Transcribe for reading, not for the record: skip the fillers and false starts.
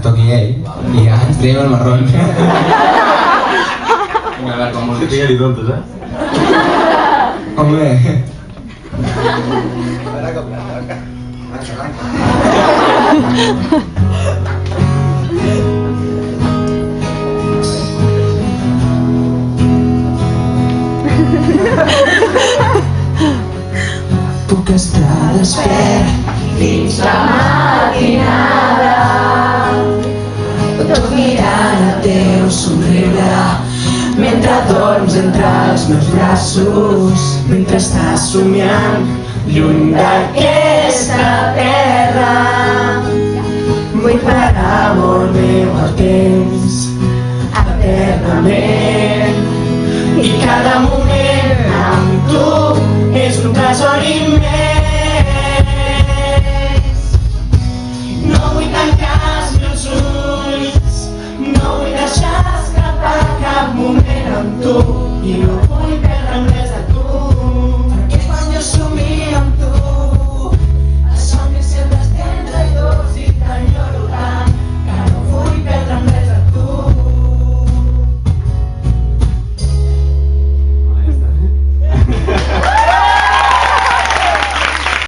toqui ell i ja ens traiem el marrón. A veure, com que t'hi tontos, Home... Puc estar despert fins la matinada, tot mirant el teu somriure mentre dorms entre els meus braços, mentre estàs somiant lluny d'aquesta terra. Vull parar, amor meu, el temps eternament i cada moment